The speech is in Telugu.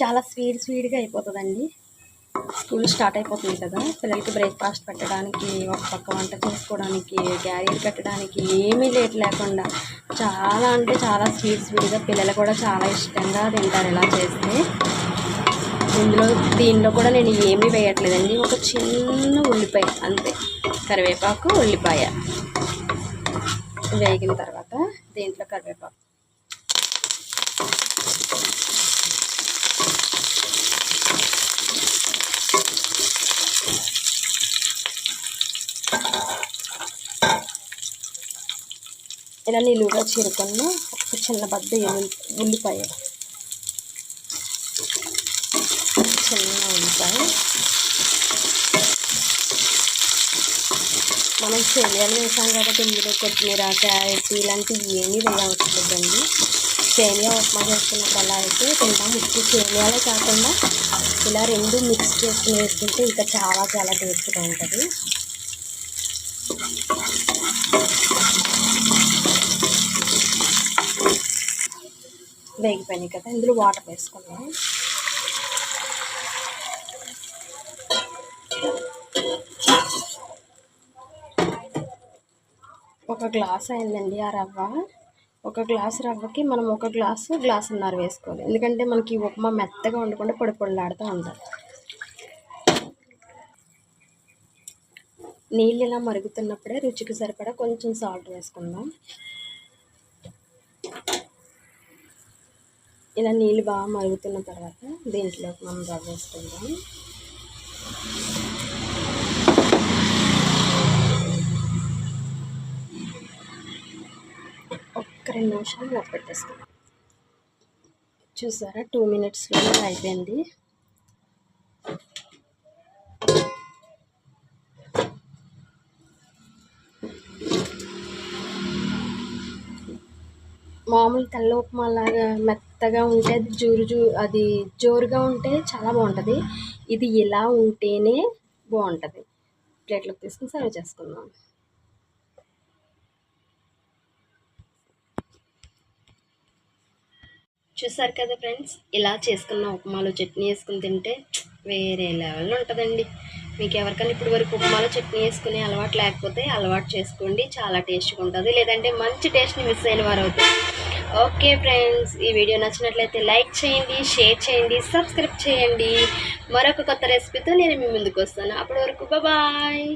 చాలా స్వీట్గా అయిపోతుందండి. స్కూల్ స్టార్ట్ అయిపోతుంది కదా, పిల్లలకి బ్రేక్ఫాస్ట్ పెట్టడానికి, ఒక పక్క వంట చేసుకోవడానికి, క్యారియర్ కట్టడానికి ఏమీ లేట్ లేకుండా చాలా అంటే చాలా స్వీట్గా పిల్లలు కూడా చాలా ఇష్టంగా తింటారు ఇలా చేస్తే. దీనిలో కూడా నేను ఏమీ వేయట్లేదండి, ఒక చిన్న ఉల్లిపాయ అంతే, కరివేపాకు ఉల్లిపాయ వేగిన తర్వాత దీంట్లో కరివేపాకు, ఇలా నిలువుగా చీరుకున్న ఒక చిన్న బద్ద ఉల్లిపాయ, చిన్న ఉల్లిపాయ. మనం సేమియాలు వేసాం కాబట్టి ఇందులో కొత్తిమీర, క్యారెట్ ఇలాంటివి ఏమీ వేయవచ్చుదండి. సేమియా ఉప్మా చేసుకున్నప్పుడు అలా అయితే తింటాం. ఉప్పు సేమియాలే కాకుండా ఇలా రెండు మిక్స్ చేసుకుని వేసుకుంటే ఇంకా చాలా చాలా టేస్ట్గా ఉంటుంది. వేగిపోయినాయి కదా, ఇందులో వాటర్ వేసుకున్నాం. ఒక గ్లాస్ అయిందండి ఆ రవ్వ. ఒక గ్లాసు రవ్వకి మనం ఒక గ్లాసున్నర వేసుకోవాలి, ఎందుకంటే మనకి ఉప్మా మెత్తగా ఉండకుండా పొడి పొడిలాడుతూ ఉండాలి. నీళ్ళు ఇలా మరుగుతున్నప్పుడే రుచికి సరిపడా కొంచెం సాల్ట్ వేసుకుందాం. ఇలా నీళ్ళు బాగా మరుగుతున్న తర్వాత దీంట్లోకి మనం రవ్వ వేసుకుందాం. ఒక్క 2 నిమిషాలు మూత పెట్టేసుకుందాం. చూసారా, 2 మినిట్స్లో అయిపోయింది. మామూలు తెల్ల ఉప్మా లాగా మెత్తగా ఉంటే అది జోరుగా ఉంటే చాలా బాగుంటుంది. ఇది ఇలా ఉంటేనే బాగుంటుంది. ప్లేట్లోకి తీసుకుని సర్వ్ చేసుకుందాం. చూసారు కదా ఫ్రెండ్స్, ఇలా చేసుకున్న ఉప్మాలో చట్నీ వేసుకుని తింటే వేరే లెవెల్లో ఉంటుందండి. మీకు ఎవరికైనా ఇప్పుడు వరకు ఉప్మాలో చట్నీ వేసుకునే అలవాటు లేకపోతే అలవాటు చేసుకోండి, చాలా టేస్ట్గా ఉంటుంది. లేదంటే మంచి టేస్ట్ని మిస్ అయిన వారు అవుతుంది. ఓకే ఫ్రెండ్స్, ఈ వీడియో నచ్చినట్లయితే లైక్ చేయండి, షేర్ చేయండి, సబ్స్క్రైబ్ చేయండి. మరొక కొత్త రెసిపీతో నేను మీ ముందుకు వస్తాను. అప్పటి వరకు బాయ్.